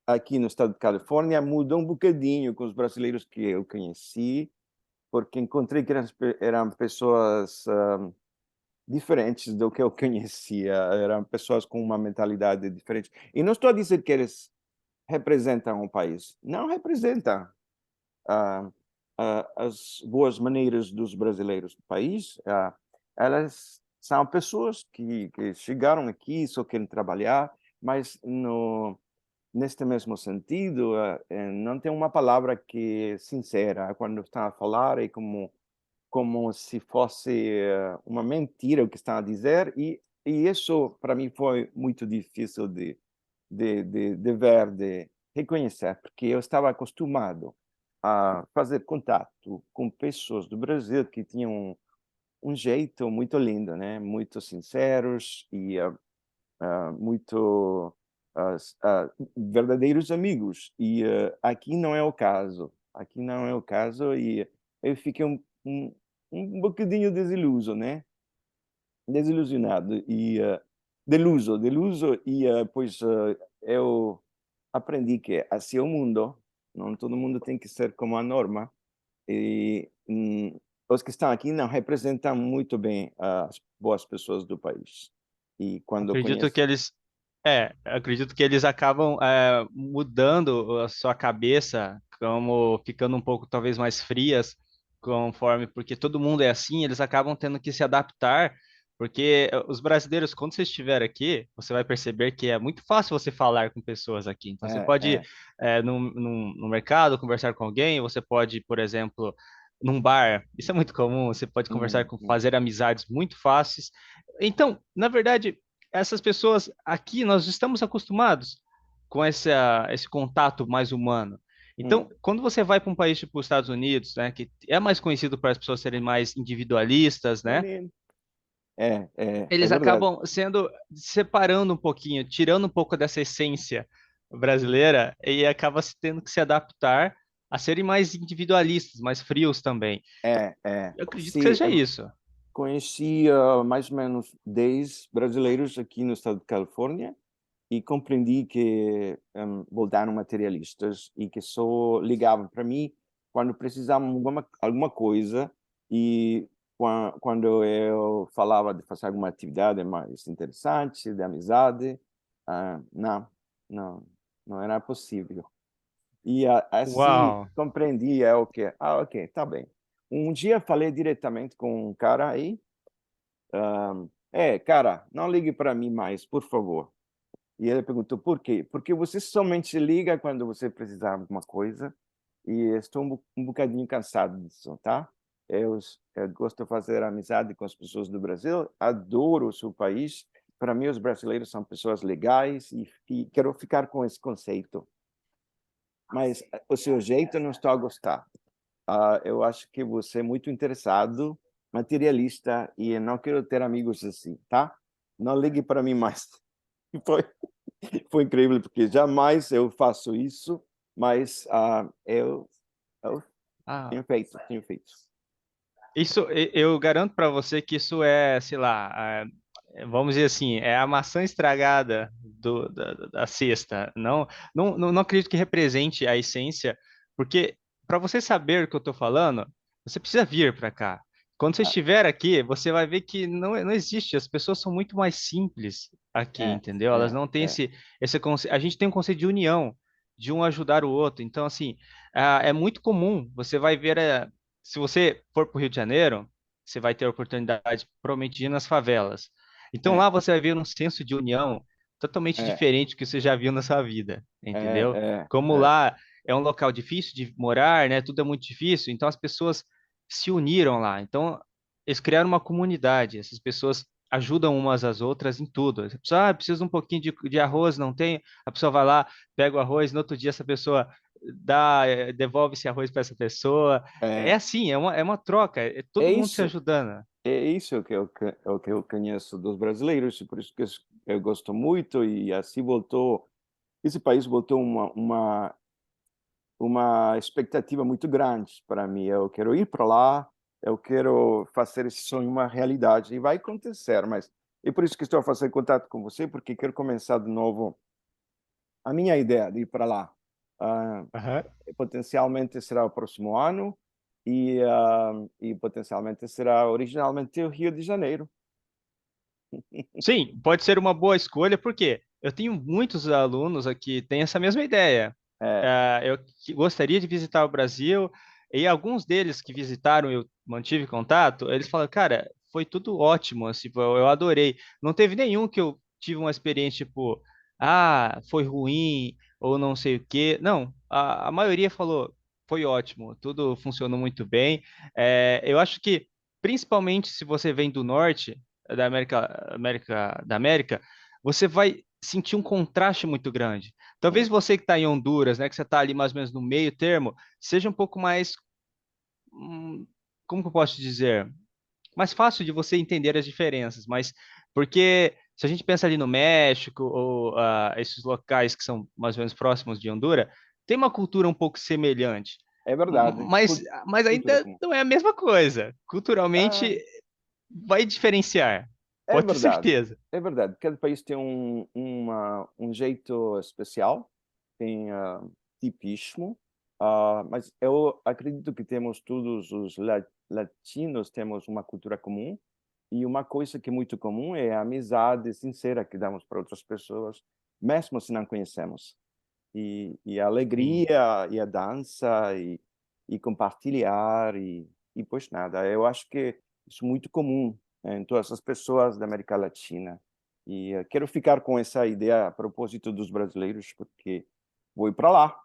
aqui no estado de Califórnia mudou um bocadinho com os brasileiros que eu conheci, porque encontrei que eram pessoas diferentes do que eu conhecia, eram pessoas com uma mentalidade diferente. E não estou a dizer que eles representam um país, não representam ah, as boas maneiras dos brasileiros do país. Elas são pessoas que chegaram aqui, só querem trabalhar, mas no neste mesmo sentido, não tem uma palavra que é sincera quando estão a falar, é como se fosse uma mentira o que estão a dizer, e isso para mim foi muito difícil de ver, de reconhecer, porque eu estava acostumado a fazer contato com pessoas do Brasil que tinham um jeito muito lindo, né? Muito sinceros e muito verdadeiros amigos. E aqui não é o caso. Aqui não é o caso e eu fiquei um bocadinho desiluso, né? Desilusionado e deluso e pois eu aprendi que assim é o mundo, não todo mundo tem que ser como a norma e os que estão aqui não representam muito bem as boas pessoas do país. E quando Acredito conheço que acredito que eles acabam mudando a sua cabeça, como ficando um pouco talvez mais frias, conforme, porque todo mundo é assim, eles acabam tendo que se adaptar, porque os brasileiros, quando você estiver aqui, você vai perceber que é muito fácil você falar com pessoas aqui. Então, você é, pode ir é, no mercado, conversar com alguém, você pode, por exemplo, num bar. Isso é muito comum, você pode conversar com, Uhum. fazer amizades muito fáceis. Então, na verdade, essas pessoas aqui, nós estamos acostumados com esse contato mais humano. Então, Hum. quando você vai para um país tipo os Estados Unidos, né, que é mais conhecido para as pessoas serem mais individualistas, né, Menino. É eles verdade. acabam sendo separando um pouquinho, tirando um pouco dessa essência brasileira e acaba se tendo que se adaptar a serem mais individualistas, mais frios também. Eu acredito que Sim, seja isso. conheci mais ou menos 10 brasileiros aqui no estado de Califórnia e compreendi que voltaram materialistas e que só ligavam para mim quando precisavam de alguma coisa e quando eu falava de fazer alguma atividade mais interessante, de amizade, não, não, não era possível. E assim Uau! compreendi o que, ok, tá bem. Um dia falei diretamente com um cara aí, cara, não ligue para mim mais, por favor. E ele perguntou por quê? Porque você somente liga quando você precisar de alguma coisa e estou um bocadinho cansado disso, tá? Eu gosto de fazer amizade com as pessoas do Brasil, adoro o seu país. Para mim, os brasileiros são pessoas legais e quero ficar com esse conceito. Mas o seu jeito eu não estou a gostar. Eu acho que você é muito interessado, materialista e eu não quero ter amigos assim, tá? Não ligue para mim mais. Foi foi incrível, porque jamais eu faço isso, mas eu Ah, tenho feito, tenho feito. isso eu garanto para você que isso é, sei lá, vamos dizer assim, é a maçã estragada da cesta. Não acredito que represente a essência, porque para você saber o que eu estou falando, você precisa vir para cá. Quando você Ah, estiver aqui, você vai ver que não existe. As pessoas são muito mais simples aqui, é, entendeu? Elas é, não têm é, a gente tem um conceito de união, de um ajudar o outro. Então, assim, é muito comum. Você vai ver, se você for para o Rio de Janeiro, você vai ter a oportunidade, provavelmente, de ir nas favelas. Então é, lá você vai ver um senso de união totalmente é, diferente do que você já viu na sua vida, entendeu? Como é. lá é um local difícil de morar, né? Tudo é muito difícil, então as pessoas se uniram lá. Então eles criaram uma comunidade, essas pessoas ajudam umas às outras em tudo. Você precisa, precisa de um pouquinho de arroz, não tem? A pessoa vai lá, pega o arroz, no outro dia essa pessoa devolve esse arroz para essa pessoa. É É, assim, é uma troca, é todo é mundo se isso, ajudando. é isso que o que eu conheço dos brasileiros, e por isso que eu gosto muito, e assim voltou, esse país voltou uma expectativa muito grande para mim. Eu quero ir para lá, eu quero fazer esse sonho uma realidade, e vai acontecer, mas é por isso que estou a fazer contato com você, porque quero começar de novo a minha ideia de ir para lá. Ah, Aham. Potencialmente será o próximo ano e potencialmente será originalmente o Rio de Janeiro. Sim, pode ser uma boa escolha, porque eu tenho muitos alunos aqui que têm essa mesma ideia. É, Eu gostaria de visitar o Brasil, e alguns deles que visitaram, eu mantive contato, eles falam, cara, foi tudo ótimo, assim, eu adorei. Não teve nenhum que eu tive uma experiência tipo, foi ruim, ou não sei o quê. Não, a maioria falou, foi ótimo, tudo funcionou muito bem. Eu acho que, principalmente se você vem do norte, da América, você vai sentir um contraste muito grande. Talvez é, você que está em Honduras, né, que você está ali mais ou menos no meio termo, seja um pouco mais, como que eu posso dizer? Mais fácil de você entender as diferenças, mas porque se a gente pensa ali no México ou esses locais que são mais ou menos próximos de Honduras, tem uma cultura um pouco semelhante. é verdade. Mas Cultura ainda comum. não é a mesma coisa. Ah, Culturalmente vai diferenciar, é pode ter verdade. certeza. É verdade. Cada país tem um jeito especial, tem tipismo, mas eu acredito que temos todos os latinos, temos uma cultura comum, e uma coisa que é muito comum é a amizade sincera que damos para outras pessoas, mesmo se não conhecemos. E a Sim. alegria, e a dança, e compartilhar, e pois nada. Eu acho que isso é muito comum em todas as pessoas da América Latina. E quero ficar com essa ideia a propósito dos brasileiros, porque vou ir para lá.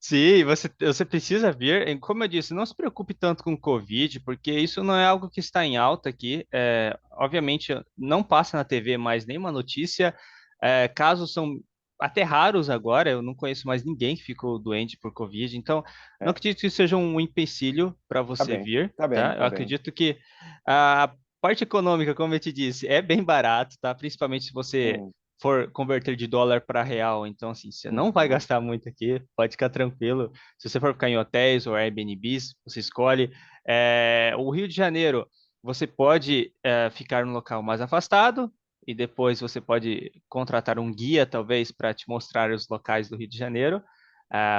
Sim, você precisa vir. Como eu disse, não se preocupe tanto com o Covid, porque isso não é algo que está em alta aqui. Obviamente, não passa na TV mais nenhuma notícia. Casos são até raros agora. Eu não conheço mais ninguém que ficou doente por Covid. Então, não É, acredito que isso seja um empecilho para tá você bem, vir, tá bem, tá? Eu tá bem. acredito que a parte econômica, como eu te disse, é bem barato, tá? Principalmente se você Hum, for converter de dólar para real, então assim, você não vai uhum, gastar muito aqui, pode ficar tranquilo. Se você for ficar em hotéis ou Airbnbs, você escolhe. O Rio de Janeiro, você pode ficar num local mais afastado e depois você pode contratar um guia, talvez, para te mostrar os locais do Rio de Janeiro.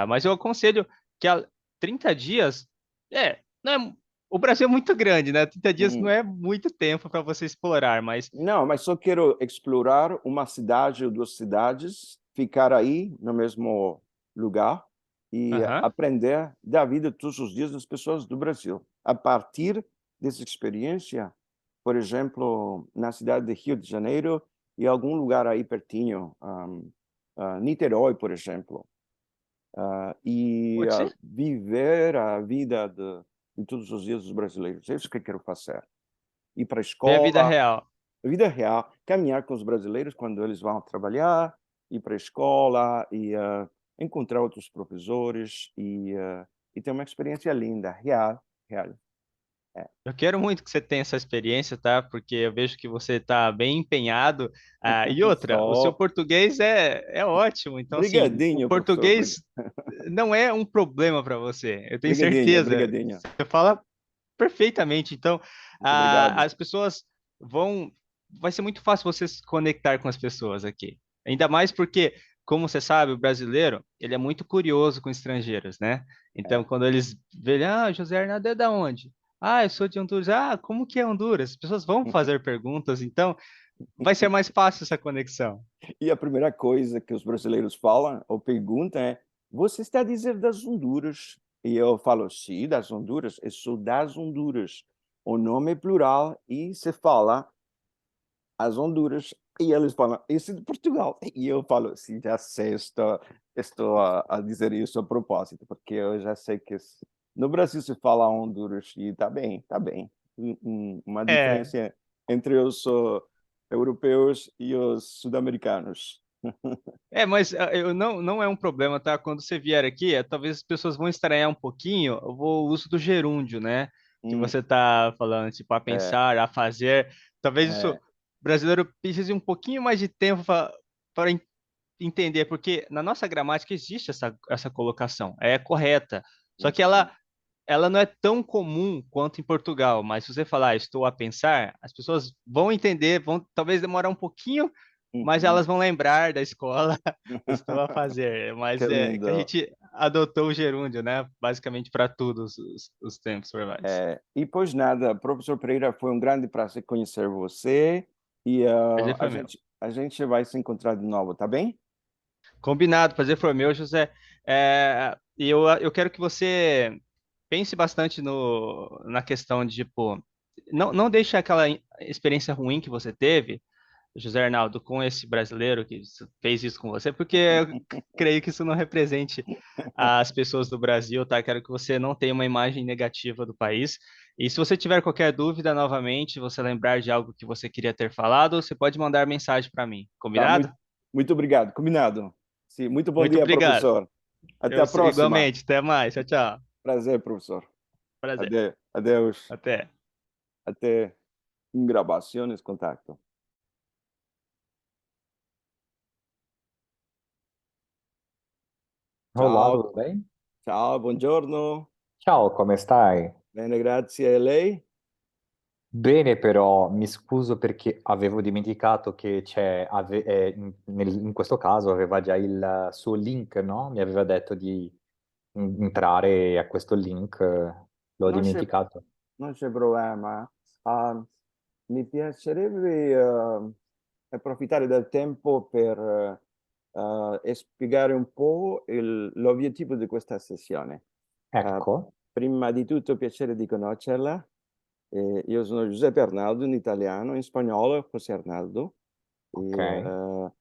Mas eu aconselho que a 30 dias, não é, o Brasil é muito grande, né? 30 dias não uhum. é muito tempo para você explorar, mas Não, mas só quero explorar uma cidade ou duas cidades, ficar aí no mesmo lugar e aham, aprender da vida todos os dias das pessoas do Brasil. A partir dessa experiência, por exemplo, na cidade de Rio de Janeiro e algum lugar aí pertinho, Niterói, por exemplo, e pode ser. viver a vida de todos os dias dos brasileiros. É isso que eu quero fazer. Ir para a Ver a vida escola, real. vida real, caminhar com os brasileiros quando eles vão trabalhar, ir para a escola e encontrar outros professores e ter uma experiência linda, real, real. É. Eu quero muito que você tenha essa experiência, tá? Porque eu vejo que você está bem empenhado. E outra, o seu Só português é ótimo. Então, assim, o brigadinho, professor. português não é um problema para você. Eu tenho Brigadinho, certeza. brigadinho. Você fala perfeitamente. Então, Muito obrigado. as pessoas vão. Vai ser muito fácil você se conectar com as pessoas aqui. Ainda mais porque, como você sabe, o brasileiro, ele é muito curioso com estrangeiros, né? Então, É. quando eles veem, José Arnaldo é da onde? Eu sou de Honduras. Como que é Honduras? As pessoas vão fazer perguntas, então vai ser mais fácil essa conexão. E a primeira coisa que os brasileiros falam ou perguntam é: você está a dizer das Honduras? E eu falo: sim, das Honduras. Eu sou das Honduras. O nome é plural e se fala as Honduras. E eles falam: isso é de Portugal. E eu falo: sim, já sei, estou a dizer isso a propósito, porque eu já sei que no Brasil se fala Honduras e está bem, está bem. Uma É, diferença entre os europeus e os sul-americanos. mas eu não é um problema, tá? Quando você vier aqui, talvez as pessoas vão estranhar um pouquinho o uso do gerúndio, né? Que Hum, você tá falando, tipo, a é, pensar, a fazer. Talvez isso, o é, brasileiro precise um pouquinho mais de tempo para entender, porque na nossa gramática existe essa colocação, é correta. Só que uhum, ela não é tão comum quanto em Portugal, mas se você falar estou a pensar, as pessoas vão entender, vão talvez demorar um pouquinho, mas uhum. elas vão lembrar da escola, estou a fazer. Mas Que é que a lindo. gente adotou o gerúndio, né? Basicamente para todos os tempos verbais. E pois nada, professor Pereira, foi um grande prazer conhecer você e Prazer foi meu. a gente vai se encontrar de novo, tá bem? Combinado, prazer foi meu, José. E eu quero que você pense bastante na questão de, tipo, não deixe aquela experiência ruim que você teve, José Arnaldo, com esse brasileiro que fez isso com você, porque eu creio que isso não represente as pessoas do Brasil, tá? Quero que você não tenha uma imagem negativa do país. E se você tiver qualquer dúvida novamente, você lembrar de algo que você queria ter falado, você pode mandar mensagem para mim. Tá, Combinado? muito obrigado, combinado. Sim, muito bom Muito dia, obrigado. professor. Até a próxima. Igualmente. Até mais. Tchau, tchau. Prazer, professor. Prazer. Adeus. Até. Até em gravações, contato. Olá, Ciao, tudo bem? ciao, buongiorno. Ciao, come stai? Bene, grazie. E lei? Bene, però mi scuso perché avevo dimenticato che in questo caso aveva già il suo link, no? Mi aveva detto di entrare a questo link, l'ho Non c'è, dimenticato. non c'è problema. Ah, mi piacerebbe approfittare del tempo per spiegare un po' l'obiettivo di questa sessione. Eh, Ecco, prima di tutto, piacere di conoscerla. Io sono Giuseppe Arnaldo in italiano, in spagnolo José Arnaldo. ok.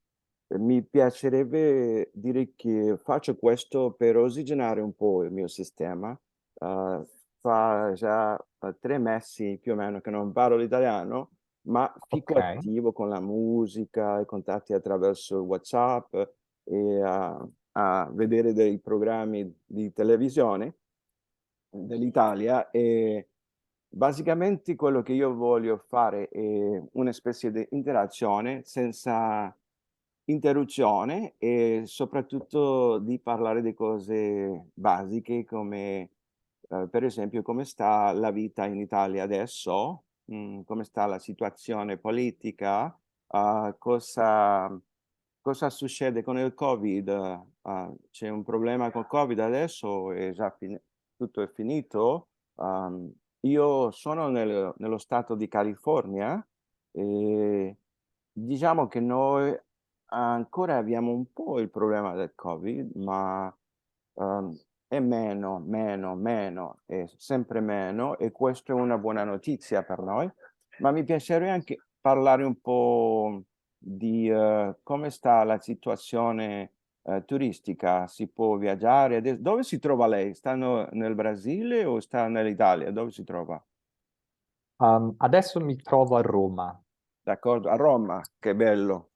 Mi piacerebbe dire che faccio questo per ossigenare un po' il mio sistema. Fa già 3 mesi più o meno che non parlo l'italiano, ma fico Ok, attivo con la musica, i contatti attraverso il WhatsApp e a vedere dei programmi di televisione dell'Italia e basicamente quello che io voglio fare è una specie di interazione senza interruzione e soprattutto di parlare di cose basiche come, per esempio come sta la vita in Italia adesso, come sta la situazione politica, cosa succede con il Covid, c'è un problema col Covid adesso o è già tutto è finito? Io sono nello stato di California e diciamo che noi ancora abbiamo un po' il problema del Covid, ma, è meno, è sempre meno e questo è una buona notizia per noi. Ma mi piacerebbe anche parlare un po' di, come sta la situazione, turistica. Si può viaggiare dove si trova lei? Sta nel Brasile o sta nell'Italia? Dove si trova? Adesso mi trovo a Roma. D'accordo, a Roma, che bello.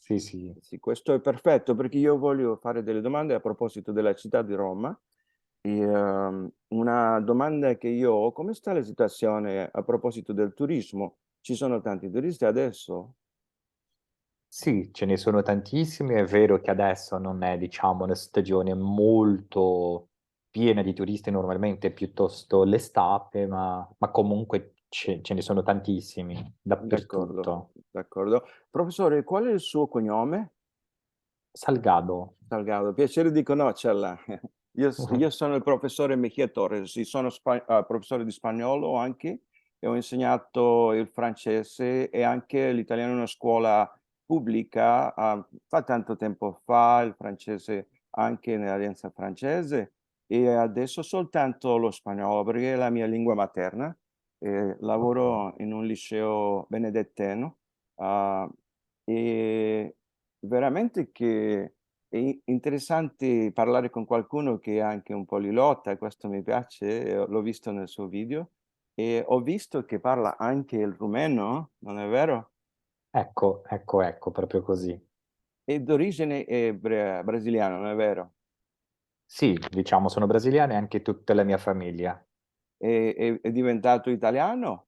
Sì, sì. Sì, questo è perfetto perché io voglio fare delle domande a proposito della città di Roma. E, una domanda che io ho, come sta la situazione a proposito del turismo? Ci sono tanti turisti adesso? Sì, ce ne sono tantissimi. È vero che adesso non è, diciamo, una stagione molto piena di turisti, normalmente è piuttosto l'estate, ma comunque ce ne sono tantissimi D'accordo, dappertutto. d'accordo. Professore, qual è il suo cognome? Salgado. Salgado, piacere di conoscerla. Io sono il professore Mejía Torres, sì, sono professore di spagnolo anche e ho insegnato il francese e anche l'italiano in una scuola pubblica, fa tanto tempo fa, il francese anche nell'Allianza Francese e adesso soltanto lo spagnolo perché è la mia lingua materna. Ok. Lavoro in un liceo benedetteno, e veramente che è interessante parlare con qualcuno che è anche un poliglota, questo mi piace, l'ho visto nel suo video e ho visto che parla anche il rumeno, non è vero? Ecco, ecco, ecco, proprio così. È d'origine brasiliana, non è vero? Sì, diciamo, sono brasiliano e anche tutta la mia famiglia. È diventato italiano?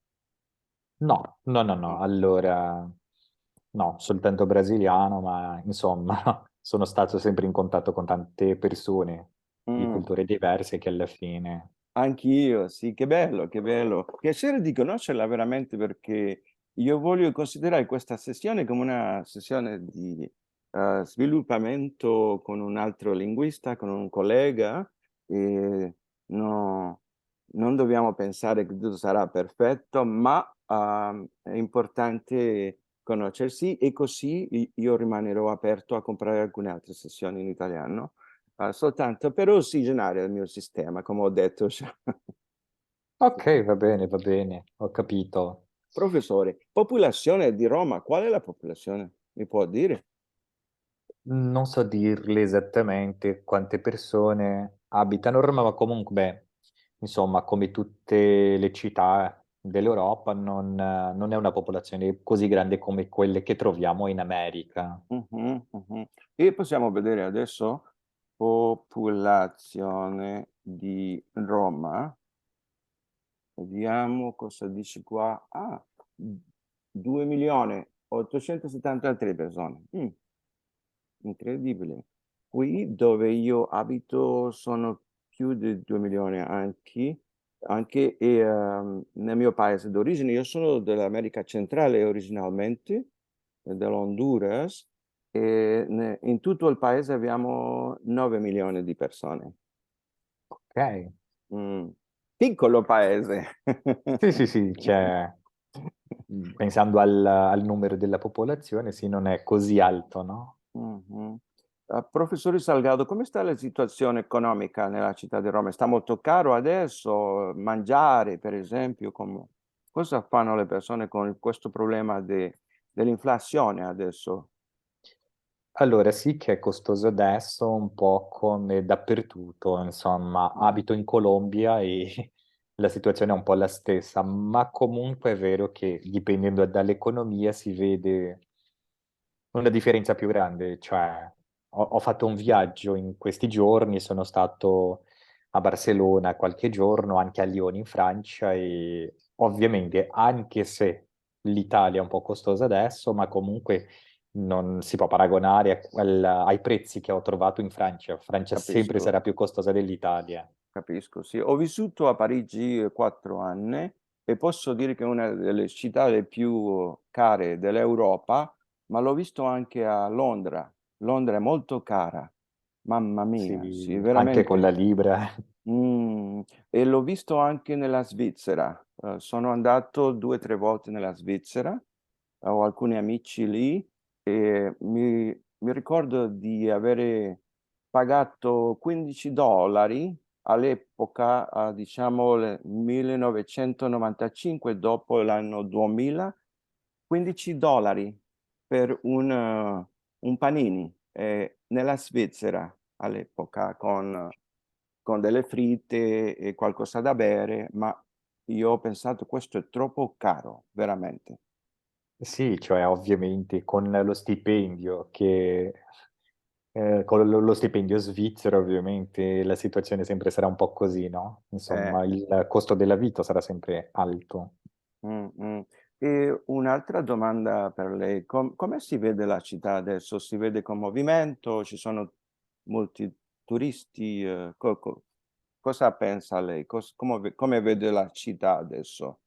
No, no, no, no, No. allora, no, soltanto brasiliano, ma insomma, sono stato sempre in contatto con tante persone di Mm. culture diverse che alla fine... Anch'io, sì, che bello, che bello. Piacere di conoscerla veramente perché io voglio considerare questa sessione come una sessione di sviluppamento con un altro linguista, con un collega e no, non dobbiamo pensare che tutto sarà perfetto, ma è importante conoscersi e così io rimanerò aperto a comprare alcune altre sessioni in italiano. Soltanto per ossigenare il mio sistema, come ho detto già. Ok, va bene, ho capito. Professore, popolazione di Roma, qual è la popolazione? Mi può dire? Non so dirle esattamente quante persone abitano a Roma, ma comunque, beh, insomma, come tutte le città dell'Europa, non è una popolazione così grande come quelle che troviamo in America. Mhm, mhm. E possiamo vedere adesso popolazione di Roma. Vediamo cosa dice qua. 2.873 persone. Incredibile. Qui dove io abito sono più di 2 milioni anche nel mio paese d'origine. Io sono dell'America centrale originalmente, dell'Honduras, e in tutto il paese abbiamo 9 milioni di persone. Ok. Mm. Piccolo paese. Sì, sì, sì, cioè, pensando al numero della popolazione, sì, non è così alto, no? Mhm. Professore Salgado, come sta la situazione economica nella città di Roma? Sta molto caro adesso mangiare, per esempio? Cosa fanno le persone con questo problema dell'inflazione adesso? Allora, sì che è costoso adesso, un po' come dappertutto, insomma, abito in Colombia e la situazione è un po' la stessa, ma comunque è vero che dipendendo dall'economia si vede una differenza più grande, cioè ho fatto un viaggio in questi giorni, sono stato a Barcellona qualche giorno, anche a Lione in Francia e ovviamente anche se l'Italia è un po' costosa adesso, ma comunque non si può paragonare ai prezzi che ho trovato in Francia. Francia sempre Capisco. sarà più costosa dell'Italia. Capisco, sì. Ho vissuto a Parigi 4 anni e posso dire che è una delle città le più care dell'Europa, ma l'ho visto anche a Londra. Londra è molto cara, mamma mia, sì, Sì, anche con la veramente. Libra. Mm, e l'ho visto anche nella Svizzera. Sono andato 2 o 3 volte nella Svizzera, ho alcuni amici lì e mi ricordo di avere pagato 15 dollari all'epoca, diciamo 1995, dopo l'anno 2000, 15 dollari per un panini nella Svizzera all'epoca con delle fritte e qualcosa da bere, ma io ho pensato questo è troppo caro, veramente. Sì, cioè ovviamente con lo stipendio con lo stipendio svizzero ovviamente la situazione sempre sarà un po' così, no? Eh, Insomma, il costo della vita sarà sempre alto. mm, mm. E un'altra domanda per lei, come si vede la città adesso? Si vede con movimento? Ci sono molti turisti? Cosa pensa lei? Come vede la città adesso?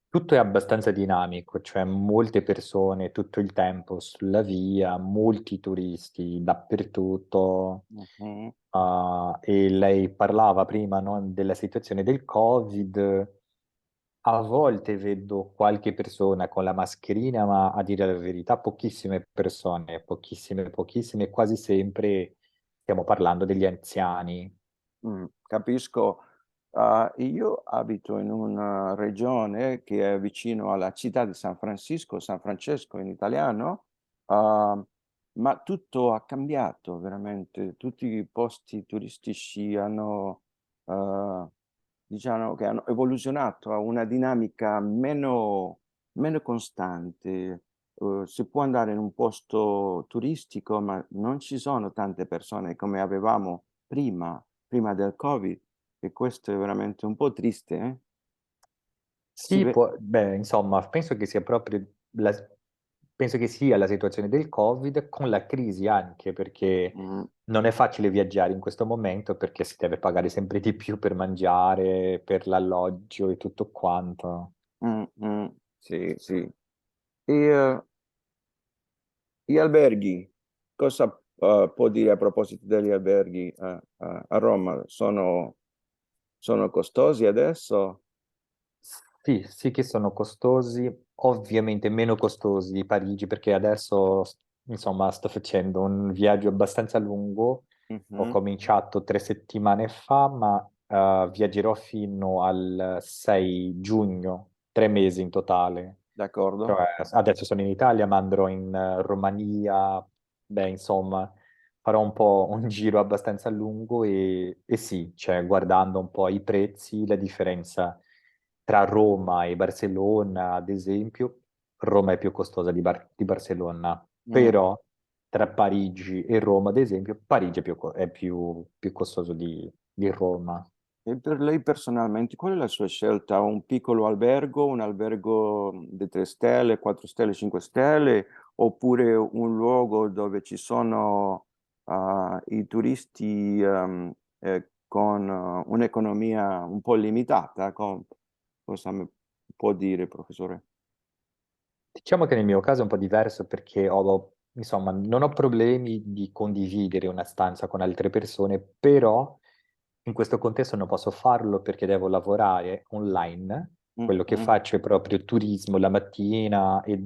Tutto è abbastanza dinamico, cioè molte persone tutto il tempo sulla via, molti turisti dappertutto. Mhm. E lei parlava prima, no, della situazione del Covid. A volte vedo qualche persona con la mascherina, ma a dire la verità, pochissime persone, pochissime, pochissime, quasi sempre stiamo parlando degli anziani. Capisco. Io abito in una regione che è vicino alla città di San Francisco, San Francesco in italiano, ah, ma tutto ha cambiato veramente. Tutti i posti turistici hanno, ah, diciamo che hanno evoluzionato a una dinamica meno costante. Si può andare in un posto turistico, ma non ci sono tante persone come avevamo prima del Covid, e questo è veramente un po' triste, eh? Si Sì, ve beh, insomma, penso che sia proprio penso che sia la situazione del Covid con la crisi anche, perché mh, non è facile viaggiare in questo momento perché si deve pagare sempre di più per mangiare, per l'alloggio e tutto quanto. sì, sì. E, gli alberghi, cosa, può dire a proposito degli alberghi a Roma? Sono costosi adesso? Sì, sì che sono costosi, ovviamente meno costosi di Parigi perché adesso, insomma, sto facendo un viaggio abbastanza lungo. Ho Mh-mh, cominciato 3 settimane fa, ma viaggerò fino al 6 giugno, 3 mesi in totale. d'accordo. Cioè, adesso sono in Italia, ma andrò in Romania, beh, insomma, farò un po' un giro abbastanza lungo e sì, cioè, guardando un po' i prezzi, la differenza tra Roma e Barcellona, ad esempio, Roma è più costosa di Barcellona, Mh. però tra Parigi e Roma, ad esempio, Parigi è più costoso di Roma. E per lei personalmente, qual è la sua scelta? Un piccolo albergo, un albergo di 3 stelle, 4 stelle, 5 stelle, oppure un luogo dove ci sono i turisti con un'economia un po' limitata? Cosa mi può dire, professore? Diciamo che nel mio caso è un po' diverso perché insomma, non ho problemi di condividere una stanza con altre persone, però in questo contesto non posso farlo perché devo lavorare online. Quello che Mhm, faccio è proprio turismo la mattina e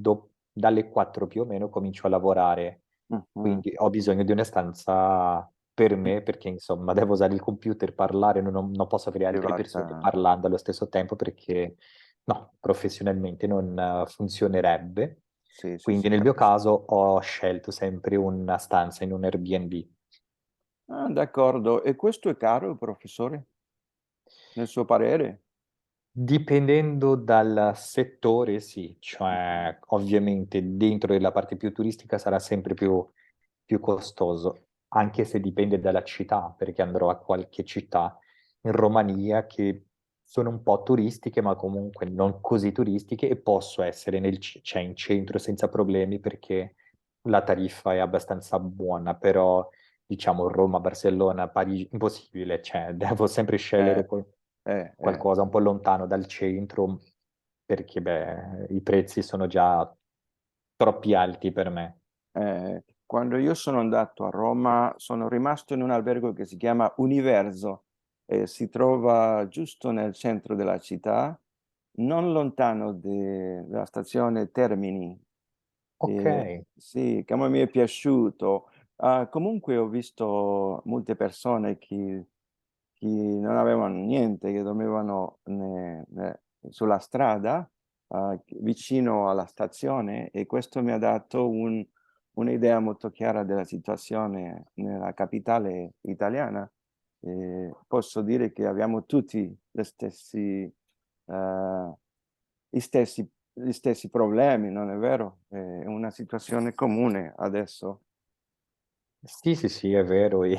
dalle 4 più o meno comincio a lavorare. mhm. Quindi ho bisogno di una stanza per me perché insomma devo usare il computer, parlare, non posso avere altre persone Privata. parlando allo stesso tempo perché no, professionalmente non funzionerebbe. sì, sì, Quindi sì, nel mio capisco. caso ho scelto sempre una stanza in un Airbnb. Ah, d'accordo. E questo è caro, professore, nel suo parere? Dipendendo dal settore, sì, Mhm. cioè ovviamente dentro della parte più turistica sarà sempre più costoso, anche se dipende dalla città, perché andrò a qualche città in Romania che sono un po' turistiche, ma comunque non così turistiche e posso essere cioè in centro senza problemi perché la tariffa è abbastanza buona, però diciamo Roma, Barcellona, Parigi, impossibile, cioè devo sempre scegliere Eh, poi eh, eh, qualcosa un po' lontano dal centro perché beh, i prezzi sono già troppi alti per me. Quando io sono andato a Roma, sono rimasto in un albergo che si chiama Universo e si trova giusto nel centro della città, non lontano dalla stazione Termini. Ok, Sì, che a me mi è piaciuto. Comunque ho visto molte persone che non avevano niente, che dormivano sulla strada, vicino alla stazione, e questo mi ha dato un'idea molto chiara della situazione nella capitale italiana. Posso dire che abbiamo tutti gli stessi problemi, non è vero? È una situazione comune adesso. sì, sì, sì, è vero. E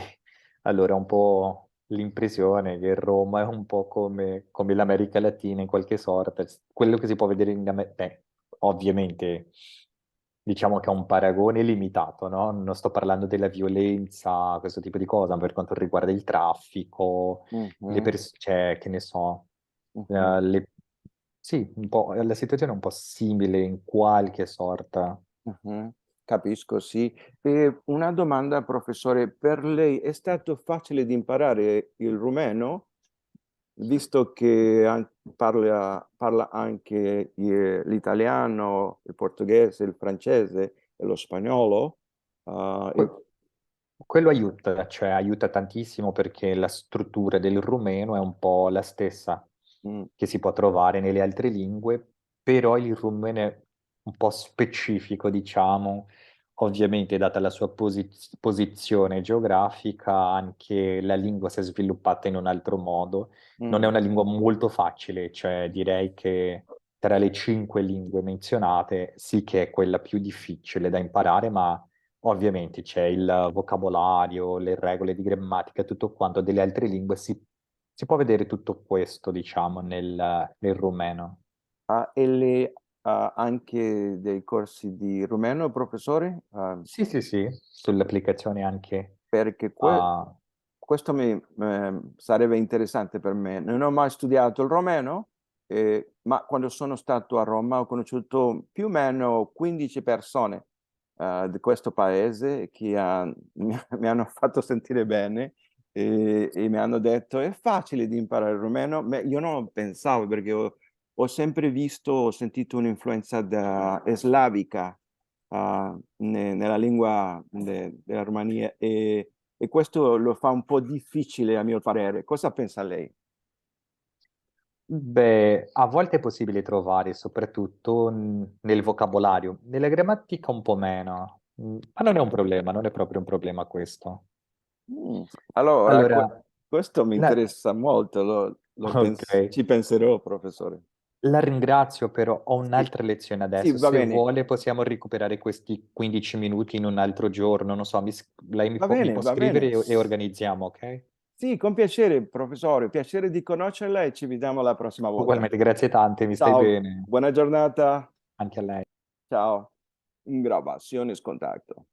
allora un po' l'impressione che Roma è un po' come l'America Latina in qualche sorta. Quello che si può vedere in America, ovviamente, diciamo che è un paragone limitato, no? Non sto parlando della violenza, questo tipo di cosa, ma per quanto riguarda il traffico, le Mhm, persone, cioè, che ne so, mhm. sì, un po', la situazione è un po' simile in qualche sorta. Mhm, capisco, sì. E una domanda, professore, per lei è stato facile di imparare il rumeno, visto che parla anche l'italiano, il portoghese, il francese e lo spagnolo? Ah, Que- Quello aiuta, cioè aiuta tantissimo perché la struttura del rumeno è un po' la stessa mm, che si può trovare nelle altre lingue, però il rumeno è un po' specifico, diciamo, ovviamente data la sua posizione geografica, anche la lingua si è sviluppata in un altro modo. Non è mm. una lingua molto facile, cioè direi che tra le 5 lingue menzionate sì che è quella più difficile da imparare, ma ovviamente c'è il vocabolario, le regole di grammatica, tutto quanto delle altre lingue, si può vedere tutto questo, diciamo, nel rumeno. E lei ha anche dei corsi di rumeno, professore? Sì, sì, sì, sull'applicazione anche. Perché ah, questo sarebbe interessante per me. Non ho mai studiato il romeno, ma quando sono stato a Roma ho conosciuto più o meno 15 persone di questo paese che mi hanno fatto sentire bene e mi hanno detto è facile di imparare il romeno. Ma io non pensavo perché ho sempre visto, ho sentito un'influenza slavica nella lingua della Romania e questo lo fa un po' difficile a mio parere. Cosa pensa lei? beh, a volte è possibile trovare, soprattutto nel vocabolario, nella grammatica un po' meno. Ma non è un problema, non è proprio un problema questo. Mm. Allora, Allora, questo mi la- interessa molto, ok. ci penserò, professore. La ringrazio, però ho Sì, un'altra lezione sì, adesso. va Se bene, vuole possiamo recuperare questi 15 minuti in un altro giorno. Non so, lei va mi bene, può va scrivere bene. e organizziamo, ok? Sì, con piacere, professore, piacere di conoscerla e ci vediamo la prossima volta. Ugualmente, grazie tante, mi stai Ciao, bene. buona giornata. Anche a lei. Ciao. Grabaciones contacto.